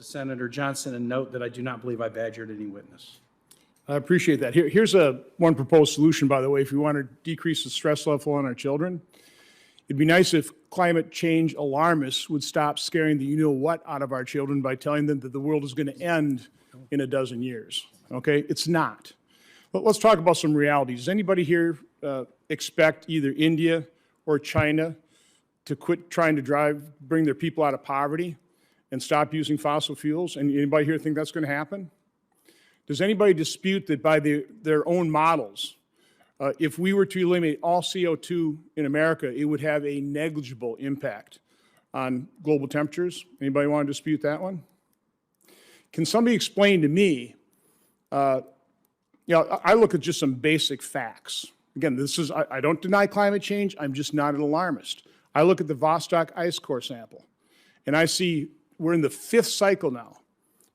Senator Johnson and note that I do not believe I badgered any witness. I appreciate that. Here's one proposed solution, by the way, if we want to decrease the stress level on our children. It'd be nice if climate change alarmists would stop scaring the you-know-what out of our children by telling them that the world is going to end in a dozen years, okay? It's not. But let's talk about some realities. Does anybody here expect either India or China to quit trying to bring their people out of poverty and stop using fossil fuels? And anybody here think that's going to happen? Does anybody dispute that by their own models, if we were to eliminate all CO2 in America, it would have a negligible impact on global temperatures? Anybody want to dispute that one? Can somebody explain to me, I look at just some basic facts. Again, I don't deny climate change, I'm just not an alarmist. I look at the Vostok ice core sample, and I see we're in the 5th cycle now.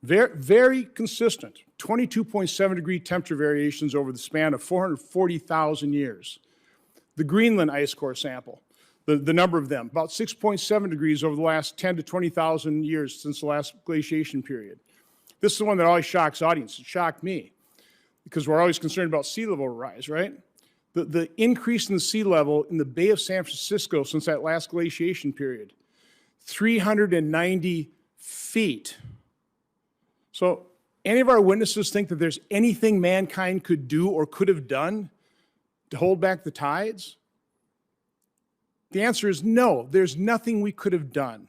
Very, very consistent, 22.7 degree temperature variations over the span of 440,000 years. The Greenland ice core sample, the number of them, about 6.7 degrees over the last 10 to 20,000 years since the last glaciation period. This is the one that always shocks audience. It shocked me because we're always concerned about sea level rise, right? The increase in the sea level in the Bay of San Francisco since that last glaciation period, 390 feet. So any of our witnesses think that there's anything mankind could do or could have done to hold back the tides? The answer is no, there's nothing we could have done.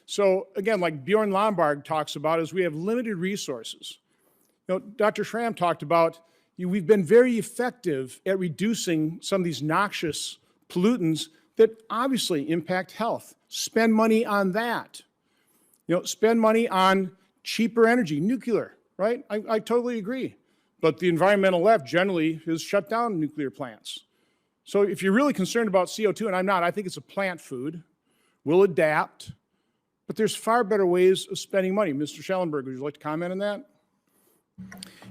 So again, like Bjorn Lombard talks about, is we have limited resources. Dr. Schramm talked about, we've been very effective at reducing some of these noxious pollutants that obviously impact health. Spend money on that. Spend money on cheaper energy, nuclear, right? I totally agree. But the environmental left generally has shut down nuclear plants. So if you're really concerned about CO2, and I'm not, I think it's a plant food, we'll adapt, but there's far better ways of spending money. Mr. Schellenberg, would you like to comment on that?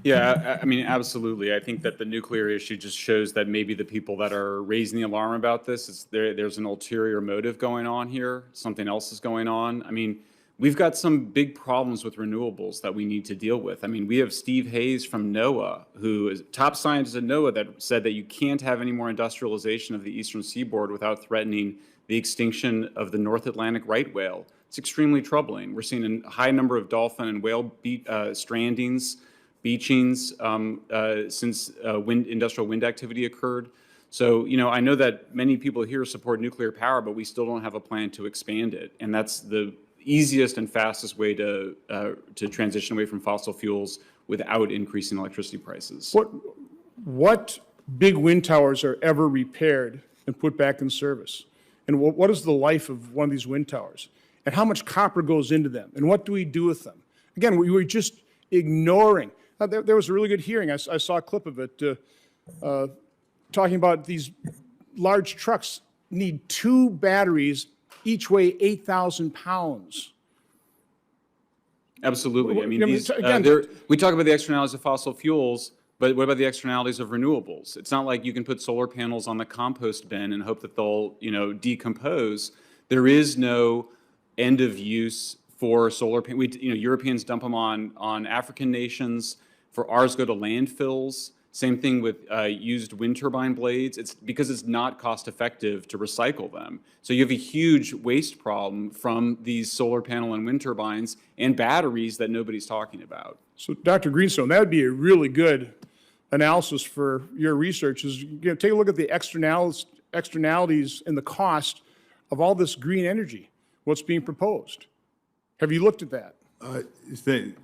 Yeah, I mean, absolutely. I think that the nuclear issue just shows that maybe the people that are raising the alarm about this, there's an ulterior motive going on here. Something else is going on. I mean, we've got some big problems with renewables that we need to deal with. I mean, we have Steve Hayes from NOAA, who is top scientist at NOAA, that said that you can't have any more industrialization of the eastern seaboard without threatening the extinction of the North Atlantic right whale. It's extremely troubling. We're seeing a high number of dolphin and whale strandings, beachings since industrial wind activity occurred. So, I know that many people here support nuclear power, but we still don't have a plan to expand it. And that's the easiest and fastest way to transition away from fossil fuels without increasing electricity prices. What big wind towers are ever repaired and put back in service? And what is the life of one of these wind towers? And how much copper goes into them? And what do we do with them? Again, we were just ignoring. There was a really good hearing. I saw a clip of it talking about these large trucks need 2 batteries, each weigh 8,000 pounds. Absolutely. I mean, we talk about the externalities of fossil fuels, but what about the externalities of renewables? It's not like you can put solar panels on the compost bin and hope that they'll, decompose. There is no end of use for solar panels. Europeans dump them on African nations. For ours, go to landfills. Same thing with used wind turbine blades. It's because it's not cost effective to recycle them. So you have a huge waste problem from these solar panel and wind turbines and batteries that nobody's talking about. So Dr. Greenstone, that would be a really good analysis for your research is, take a look at the externalities and the cost of all this green energy, what's being proposed. Have you looked at that? It's an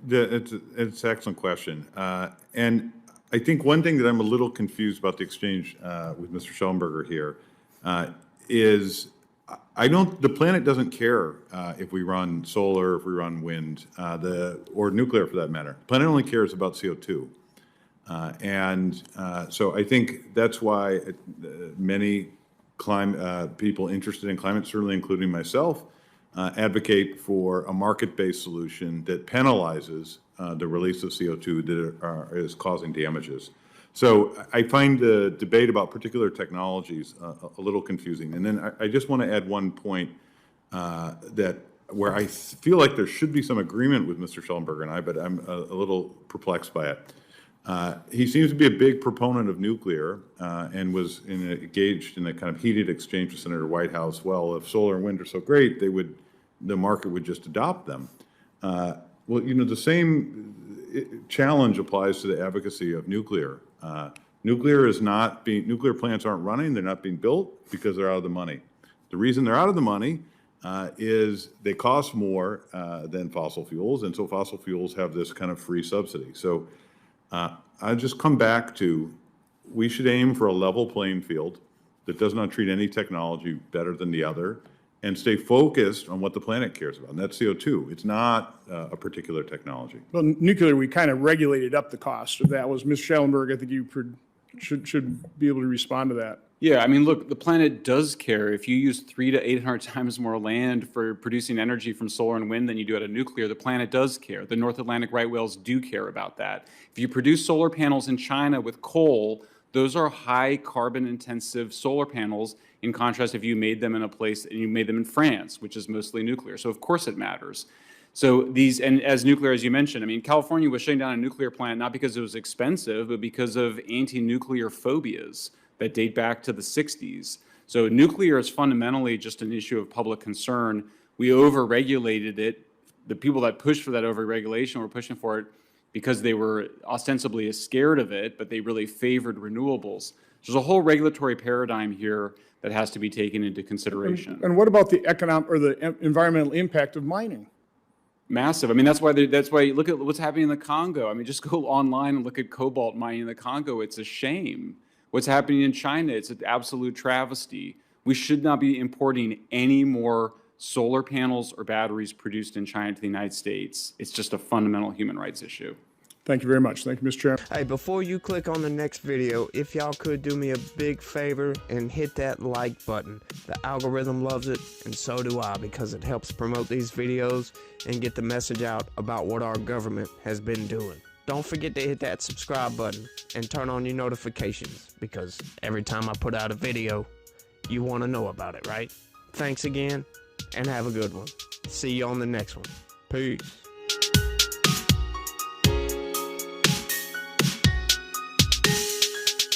excellent question. And I think one thing that I'm a little confused about the exchange with Mr. Schellenberger here is the planet doesn't care if we run solar, if we run wind, or nuclear for that matter. The planet only cares about CO2. So I think that's why many people interested in climate, certainly including myself, advocate for a market-based solution that penalizes the release of CO2 that is causing damages. So I find the debate about particular technologies a little confusing. And then I just want to add one point that where I feel like there should be some agreement with Mr. Schellenberger and I, but I'm a little perplexed by it. He seems to be a big proponent of nuclear and was engaged in a kind of heated exchange with Senator Whitehouse. Well, if solar and wind are so great, the market would just adopt them. Well, the same challenge applies to the advocacy of nuclear. Nuclear plants aren't running, they're not being built because they're out of the money. The reason they're out of the money is they cost more than fossil fuels, and so fossil fuels have this kind of free subsidy. So I just come back to, we should aim for a level playing field that does not treat any technology better than the other, and stay focused on what the planet cares about, and that's CO2. It's not a particular technology. Well, nuclear, we kind of regulated up the cost of that. Was Ms. Schellenberg, I think you should be able to respond to that. Yeah, I mean, look, the planet does care. If you use 300 to 800 times more land for producing energy from solar and wind than you do out of nuclear, the planet does care. The North Atlantic right whales do care about that. If you produce solar panels in China with coal, those are high carbon intensive solar panels. In contrast, if you made them in a place and you made them in France, which is mostly nuclear. So of course it matters. So and as nuclear, as you mentioned, I mean, California was shutting down a nuclear plant, not because it was expensive, but because of anti-nuclear phobias that date back to the 60s. So nuclear is fundamentally just an issue of public concern. We over-regulated it. The people that pushed for that over-regulation were pushing for it because they were ostensibly scared of it, but they really favored renewables. There's a whole regulatory paradigm here that has to be taken into consideration. And what about the economic or the environmental impact of mining? Massive. I mean, that's why you look at what's happening in the Congo. I mean, just go online and look at cobalt mining in the Congo. It's a shame. What's happening in China, it's an absolute travesty. We should not be importing any more solar panels or batteries produced in China to the United States. It's just a fundamental human rights issue. Thank you very much. Thank you, Mr. Chairman. Hey, before you click on the next video, if y'all could do me a big favor and hit that like button. The algorithm loves it, and so do I, because it helps promote these videos and get the message out about what our government has been doing. Don't forget to hit that subscribe button and turn on your notifications, because every time I put out a video, you want to know about it, right? Thanks again, and have a good one. See you on the next one. Peace.